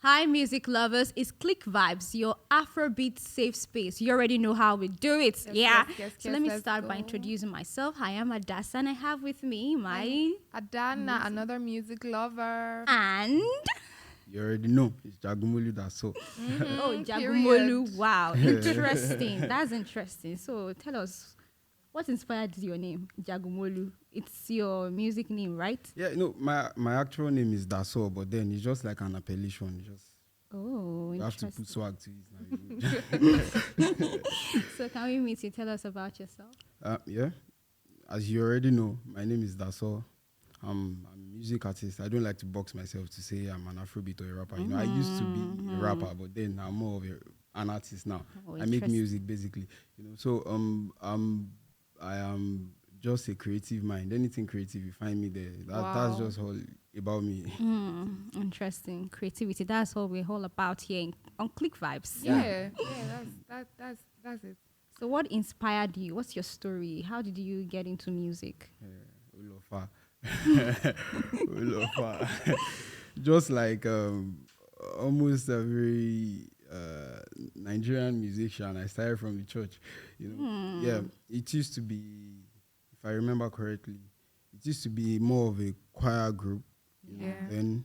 Hi, music lovers. It's Clickvibes, your Afrobeat safe space. You already know how we do it. So let me start by introducing myself. I am Dharsaw, and I have with me my Adana, another music lover. and You already know it's Jagu Dharsaw. Jagumolu. Wow, interesting. That's interesting. So tell us, what inspired your name, Jagumolu? It's your music name, right? Yeah, my actual name is Dharsaw, but then it's just like an appellation. Oh, You have to interesting. put swag to it. So can we meet you? Tell us about yourself. Yeah, as you already know, my name is Dharsaw. I'm a music artist. I don't like to box myself to say I'm an Afrobeat or a rapper. I used to be a rapper, but then I'm more of an artist now. Oh, I make music basically. So I am just a creative mind. Anything creative, you find me there. That's just all about me. Interesting. Creativity. That's what we're all about here on Clickvibes. Yeah, that's it. So what inspired you? What's your story? How did you get into music? Ulofa. Ulofa. Just like almost a very Nigerian musician. I started from the church. Yeah, it used to be, if I remember correctly, it used to be more of a choir group. Then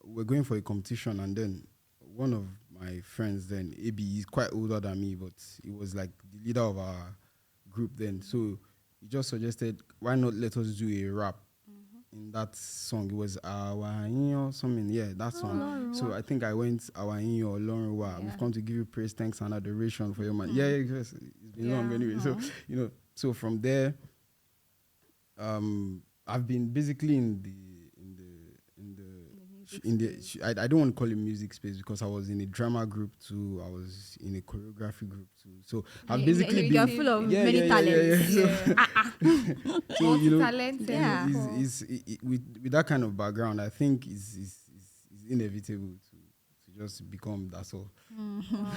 we're going for a competition, and then one of my friends, then AB, he's quite older than me, but he was like the leader of our group then. So he just suggested, why not let us do a rap in that song? It was Awa something, yeah, that song. So I think I went Awa or Lauren. We've come to give you praise, thanks, and adoration for your man. Yeah, it's been long anyway. So so from there, I've been basically I don't want to call it music space because I was in a drama group too. I was in a choreography group too. So I've basically you're been full of many talents. So talented. with that kind of background, I think it's inevitable to just become Dharsaw. Wow.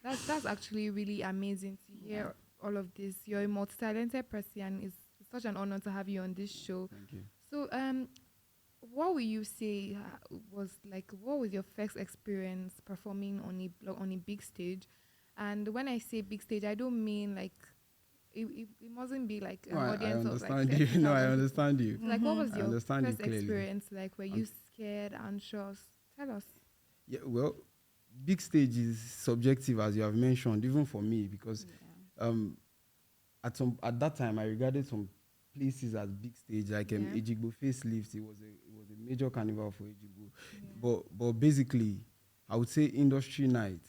That's actually really amazing to hear all of this. You're a multi-talented person, and it's such an honor to have you on this show. Thank you. So, what would you say was like? What was your first experience performing on a big stage? And when I say big stage, I don't mean like it mustn't be like an No, I audience of like understand you. 30,000 No, I people. understand you. Like, what was I your understand you first clearly. experience like? Were you scared, anxious? Tell us. Yeah, well, big stage is subjective, as you have mentioned, even for me, because at that time I regarded some places as big stage, like Ejigbo Facelift. It was a major carnival for Ejigbo. But basically, I would say industry night,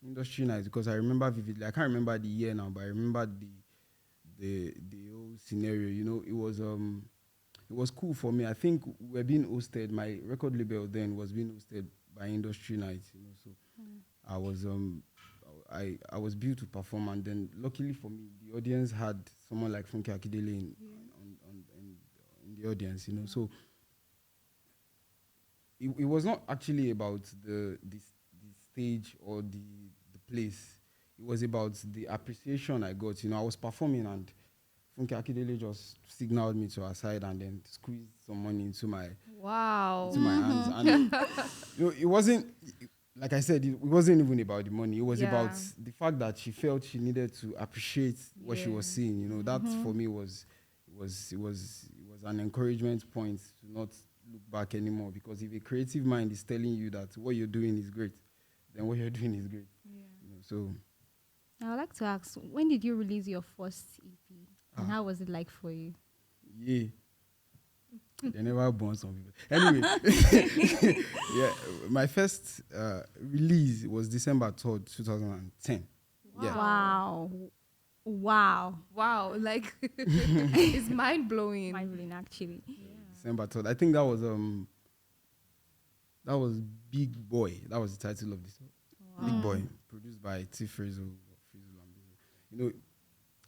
because I remember vividly. I can't remember the year now, but I remember the whole scenario. It was cool for me. I think we're being hosted. My record label then was being hosted by Industry Night. So I was I was built to perform, and then luckily for me, the audience had someone like Funke Akindele in the audience. So it was not actually about the stage or the place. It was about the appreciation I got. I was performing, and Funke Akindele just signaled me to her side and then squeezed some money into my hands. And it wasn't, like I said, it wasn't even about the money. It was about the fact that she felt she needed to appreciate what she was seeing. That for me was an encouragement point to not look back anymore. Because if a creative mind is telling you that what you're doing is great, then what you're doing is great. So I would like to ask, when did you release your first EP? And how was it like for you? Yeah. They never born some people. Anyway, yeah, my first release was December 3rd, 2010. Wow. Wow. Wow, like it's mind blowing. Mind blowing, actually. December 3rd. I think that was Big Boy. That was the title of this. Big Boy, produced by T Frizzle.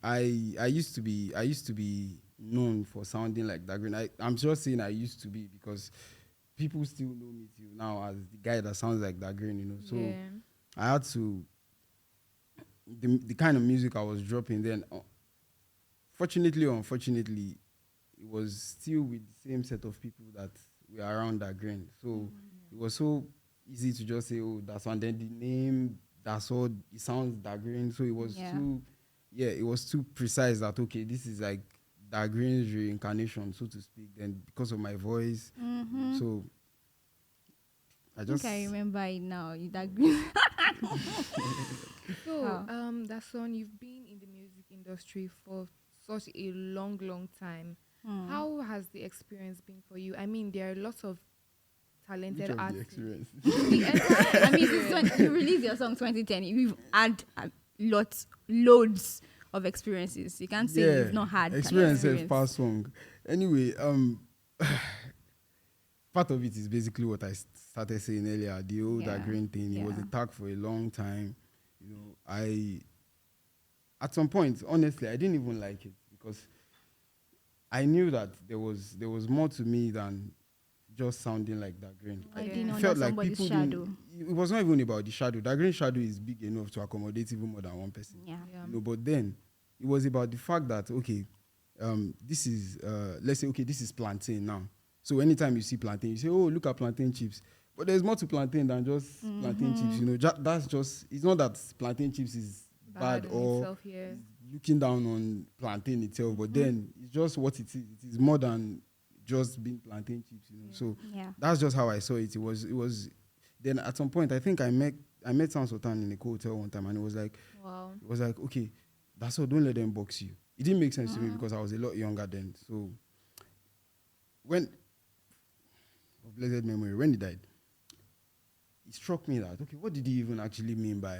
I used to be known for sounding like Dagreen. I'm just saying I used to be because people still know me till now as the guy that sounds like Dagreen. So I had to, the kind of music I was dropping then, fortunately or unfortunately, it was still with the same set of people that were around Dagreen. So it was so easy to just say, oh, that's one. Then the name, that's all. It sounds Dagreen, so it was too, it was too precise that okay, this is like Dagreen's reincarnation, so to speak. Then because of my voice, so I think I remember it now. Dagreen. So, Dharsaw, you've been in the music industry for such a long, long time. How has the experience been for you? I mean, there are lots of talented which of the artists. experience? I mean, you released your song 2010. You've had loads of experiences. You can't say you've not had experience. Past song. Anyway, part of it is basically what I started saying earlier. The old Dagreen thing. It was a tag for a long time. You know, at some point, honestly, I didn't even like it because I knew that there was more to me than just sounding like Dagreen. I felt like people shadow. It was not even about the shadow. Dagreen shadow is big enough to accommodate even more than one person. Yeah. You know, but then it was about the fact that okay, this is let's say okay, this is plantain now. So anytime you see plantain, you say, oh, look at plantain chips. But there's more to plantain than just plantain chips. You know, that's just, it's not that plantain chips is bad or itself, looking down on plantain itself, but then it's just what it is. It is more than just being plantain chips, you know. So that's just how I saw it. It was. Then at some point, I think I met Sam Sultan in a hotel one time, and it was like, okay, that's all. Don't let them box you. It didn't make sense to me because I was a lot younger then. So when of blessed memory, when he died, it struck me that okay, what did he even actually mean by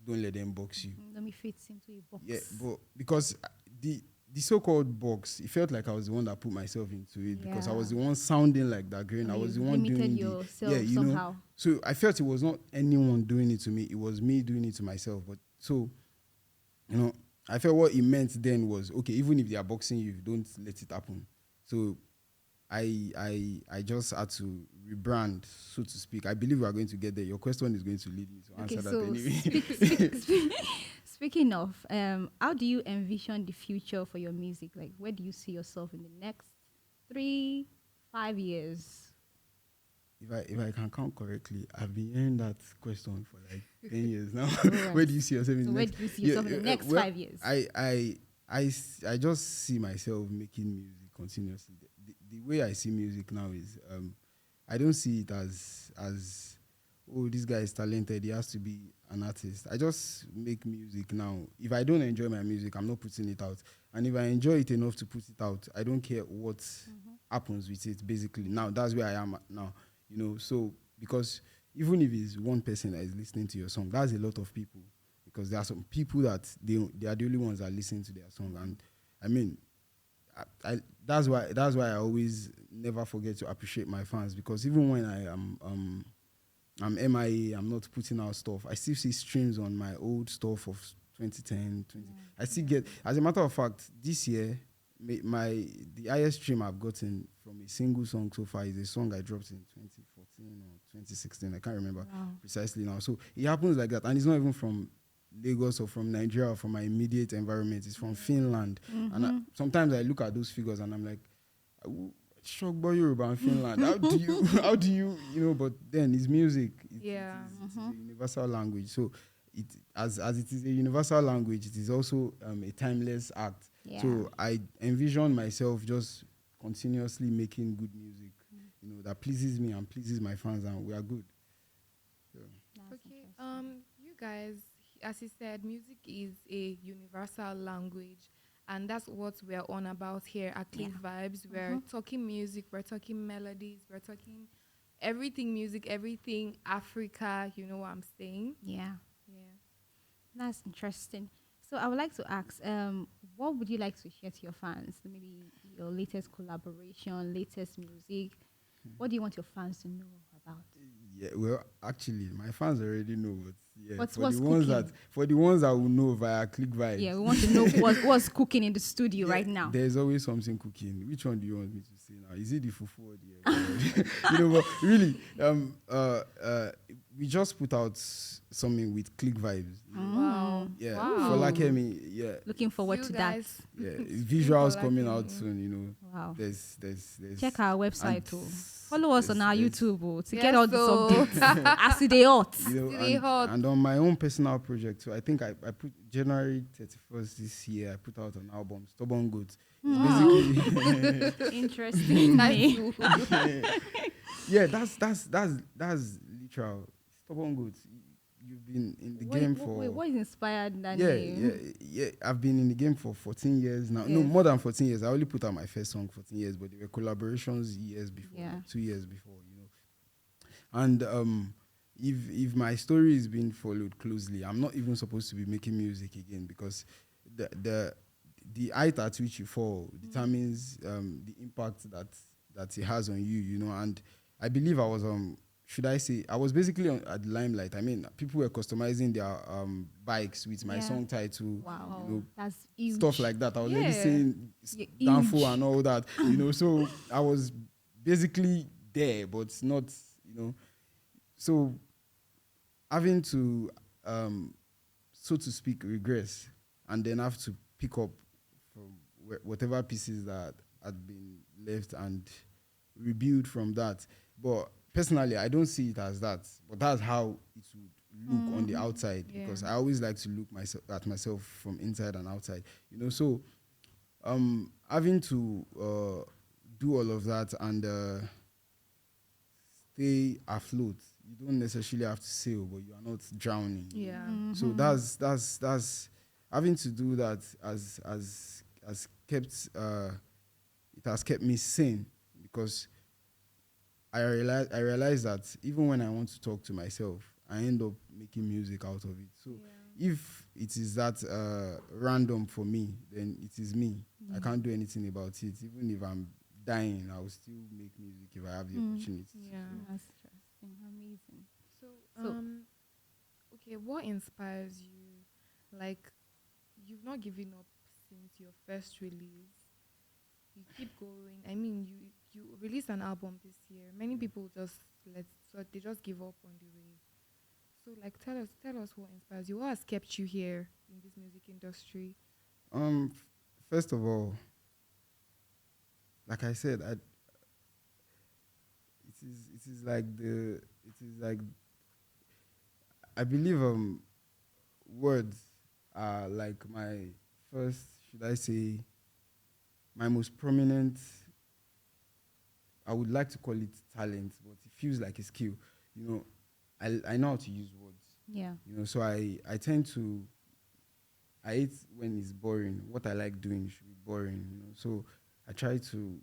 don't let them box you? Let me fit into a box. Yeah, but because the so-called box, it felt like I was the one that put myself into it because I was the one sounding like Dagreen. I was the one doing yourself you somehow. know. So I felt it was not anyone doing it to me; it was me doing it to myself. But so, you know, I felt what it meant then was okay. Even if they are boxing you, don't let it happen. So I just had to rebrand, so to speak. I believe we are going to get there. Your question is going to lead me to answer that anyway. Speaking of, how do you envision the future for your music? Like, where do you see yourself in the next 3-5 years? If I can count correctly, I've been hearing that question for like 10 years now. Right. Where do you see yourself in the where next? do you see yourself in the next 5 years? I just see myself making music continuously. The way I see music now is I don't see it as oh, this guy is talented, he has to be an artist. I just make music now. If I don't enjoy my music, I'm not putting it out. And if I enjoy it enough to put it out, I don't care what happens with it, basically. Now, that's where I am now. You know, so because even if it's one person that is listening to your song, that's a lot of people. Because there are some people that they are the only ones that listen to their song. And I mean, that's why I always never forget to appreciate my fans, because even when I'm MIA, I'm not putting out stuff, I still see streams on my old stuff of 2010, 20. I still get, as a matter of fact, this year, the highest stream I've gotten from a single song so far is a song I dropped in 2014 or 2016. I can't remember precisely now. So it happens like that. And it's not even from Lagos or from Nigeria or from my immediate environment. It's from Finland. And sometimes I look at those figures and I'm like, shock boy Yoruba and Finland. How do you, you know, but then it's music. It's a universal language. So as it is a universal language, it is also a timeless act. Yeah. So I envision myself just continuously making good music, you know, that pleases me and pleases my fans, and we are good. So. Okay. You guys, as you said, music is a universal language, and that's what we're on about here at Clickvibes. We're talking music, we're talking melodies, we're talking everything music, everything Africa. You know what I'm saying? Yeah. That's interesting. So I would like to ask, what would you like to share to your fans? Maybe your latest collaboration, latest music. What do you want your fans to know about? Yeah, well, actually, my fans already know. But what's for the ones that will know via Clickvibes. Yeah, we want to know what's cooking in the studio right now. There's always something cooking. Which one do you want me to say now? Is it the fufu or the you know, but really, we just put out something with Clickvibes. Wow. Yeah. Wow. For Lakemi, yeah. Looking forward to that. Yeah. Visuals coming out soon, you know. Wow. There's check our website too. Follow us on our it's YouTube to Yeah, get all the so- updates as they hot. Today hot. and on my own personal project too. I think I put January 31st this year. I put out an album, Stubborn Goat. It's Wow. basically Interesting name. yeah. That's literal. Stubborn Goat. You've been in the game for Wait, what is inspired that yeah, name? I've been in the game for 14 years now. No, Yes. more than 14 years. I only put out my first song 14 years, but there were collaborations years before, Yeah. like 2 years before, And if my story is being followed closely, I'm not even supposed to be making music again because the height at which you fall determines the impact that it has on you, And I believe I was should I say I was basically at the limelight. I mean, people were customizing their bikes with my Yeah. song title, Wow, that's you know, huge. stuff like that. I was already Yeah. saying Yeah, Danfo huge. and all that, So I was basically there, but not, So having to, so to speak, regress and then have to pick up from whatever pieces that had been left and rebuild from that. But personally, I don't see it as that. But that's how it would look on the outside because I always like to look at myself from inside and outside. So having to do all of that and stay afloat. You don't necessarily have to sail, but you are not drowning. Yeah. So that's having to do that has kept it has kept me sane because I realize that even when I want to talk to myself, I end up making music out of it. So if it is that random for me, then it is me. I can't do anything about it. Even if I'm dying, I will still make music if I have the opportunity. Yeah. That's interesting. Amazing. So, So- okay, what inspires you? Like, you've not given up since your first release. You keep going. I mean, you released an album this year. Many people they just give up on the way. So, like, tell us what inspires you. What has kept you here in this music industry? First of all, like I said, it is like I believe words are like my first, should I say, my most prominent, I would like to call it talent, but it feels like a skill. I know how to use words. Yeah. So I tend to, I hate when it's boring. What I like doing should be boring, So I try to,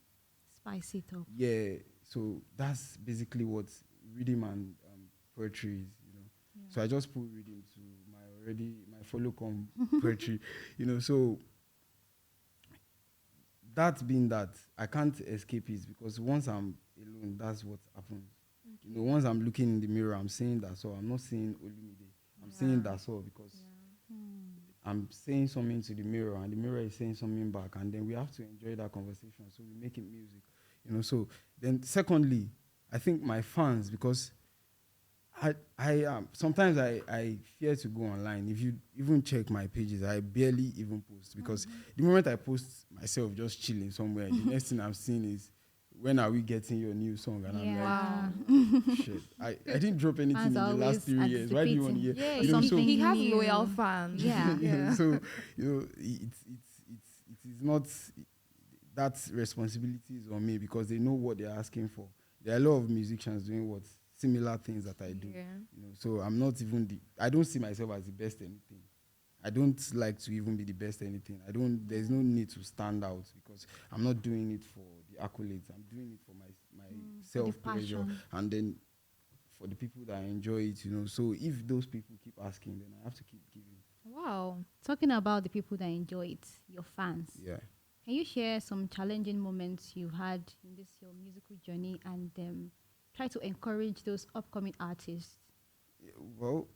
Spice it up. yeah. So that's basically what rhythm and poetry is, So I just put rhythm to my follow come poetry, So that being that, I can't escape it because once I'm alone, that's what happens. Once I'm looking in the mirror, I'm saying Dharsaw. I'm not saying Olumide. I'm saying Dharsaw because I'm saying something to the mirror and the mirror is saying something back, and then we have to enjoy that conversation. So we make it music, So then, secondly, I think my fans, because I sometimes I fear to go online. If you even check my pages, I barely even post because the moment I post myself just chilling somewhere, the next thing I'm seeing is, when are we getting your new song? And I'm like, shit, I didn't drop anything Fans in the are last always 3 years. Why do you want to hear? Yeah, You know, so he has new. loyal fans. Yeah. so it is not that responsibility is on me because they know what they're asking for. There are a lot of musicians doing what similar things that I do. Yeah. So I'm not even I don't see myself as the best anything. I don't like to even be the best anything. There's no need to stand out because I'm not doing it for the accolades. I'm doing it for my self pleasure passion. and then for the people that enjoy it, So if those people keep asking, then I have to keep giving. Wow. Talking about the people that enjoy it, your fans. Yeah. Can you share some challenging moments you had in this your musical journey and try to encourage those upcoming artists? Well,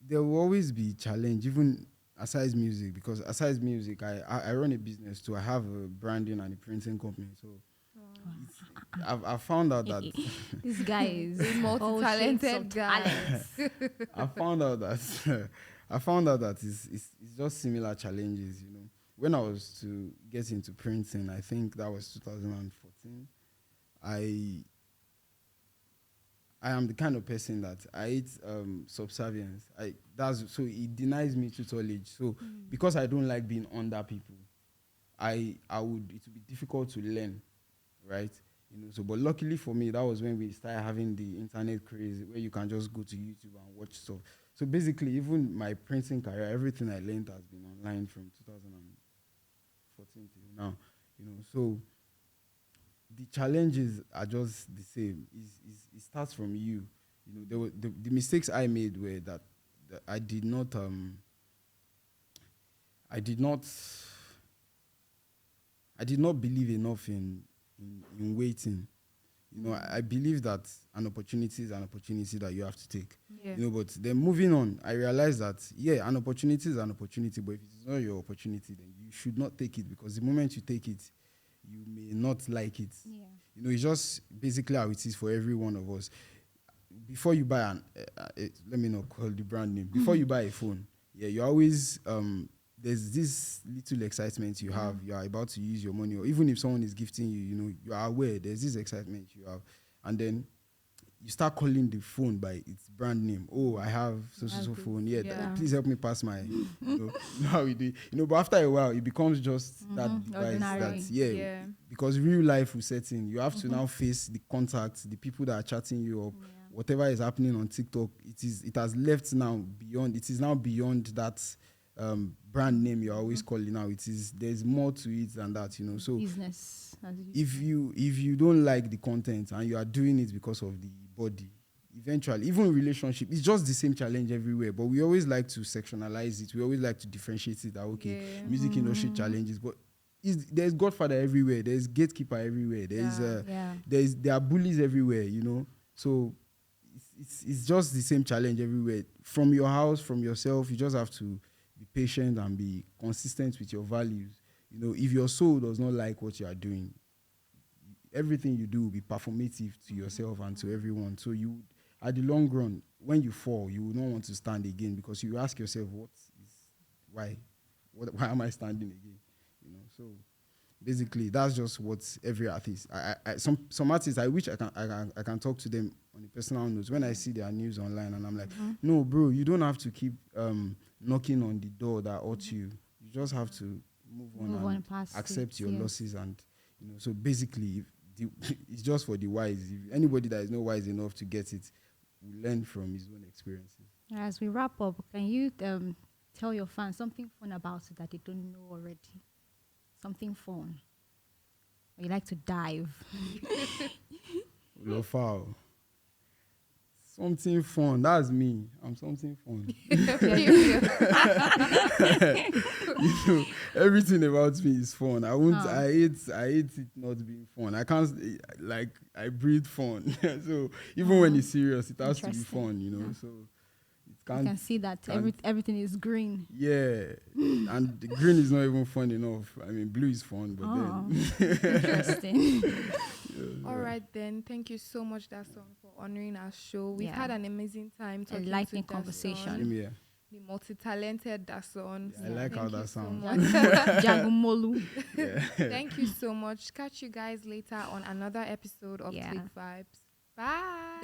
there will always be challenge, even aside music, because aside music, I run a business too. I have a branding and a printing company. So I've found out that This guy is A multi-talented guy. I found out that it's just similar challenges, When I was to get into printing, I think that was 2014. I I am the kind of person that I hate subservience. So it denies me tutelage. So because I don't like being under people, it would be difficult to learn, right? So but luckily for me, that was when we started having the internet craze where you can just go to YouTube and watch stuff. So basically, even my printing career, everything I learned has been online from 2014 till now. So the challenges are just the same. It starts from you. There were the mistakes I made were that I did not I did not believe enough in waiting. I believe that an opportunity is an opportunity that you have to take. Yeah. But then moving on, I realized that an opportunity is an opportunity, but if it's not your opportunity, then you should not take it, because the moment you take it, you may not like it. Yeah. It's just basically how it is for every one of us. Before you buy let me not call the brand name. Before you buy a phone, you always there's this little excitement you have. You are about to use your money, or even if someone is gifting you, you are aware there's this excitement you have, and then you start calling the phone by its brand name. Oh, I have so phone. Please help me pass my. You know how we do. But after a while, it becomes just that device. Ordinary. Because real life will set in. You have to now face the contacts, the people that are chatting you up, whatever is happening on TikTok. It has left now beyond. It is now beyond that brand name you're always calling now. There's more to it than that. So Business. if you don't like the content and you are doing it because of the body, eventually, even relationship, it's just the same challenge everywhere. But we always like to sectionalize it. We always like to differentiate it. That music industry challenges, but there's Godfather everywhere. There's gatekeeper everywhere. There are bullies everywhere. So it's just the same challenge everywhere. From your house, from yourself, you just have to be patient and be consistent with your values. If your soul does not like what you are doing, everything you do will be performative to yourself and to everyone. So you, at the long run, when you fall, you will not want to stand again, because you ask yourself, why am I standing again? So basically, that's just what every artist. Some artists, I wish I can talk to them on a personal note when I see their news online, and I'm like, no, bro, you don't have to keep knocking on the door that hurts you. You just have to move on and accept your losses, and So basically, it's just for the wise. If anybody that is not wise enough to get it will learn from his own experiences. As we wrap up, can you tell your fans something fun about it that they don't know already? Something fun. Or you like to dive? Lofao. Something fun. That's me. I'm something fun. Everything about me is fun. I hate it not being fun. I can't, I breathe fun. So even when it's serious, it has to be fun, So it can't. You can see that everything is green. Yeah. And the green is not even fun enough. I mean, blue is fun, but then. Interesting. All right, then. Thank you so much, Dharsaw, for honoring our show. We've had an amazing time talking to enlightening Dharsaw, conversation. the multi-talented Dharsaw. I like how that sounds. Jagu Molu. Thank you so much. Catch you guys later on another episode of Clickvibes. Bye.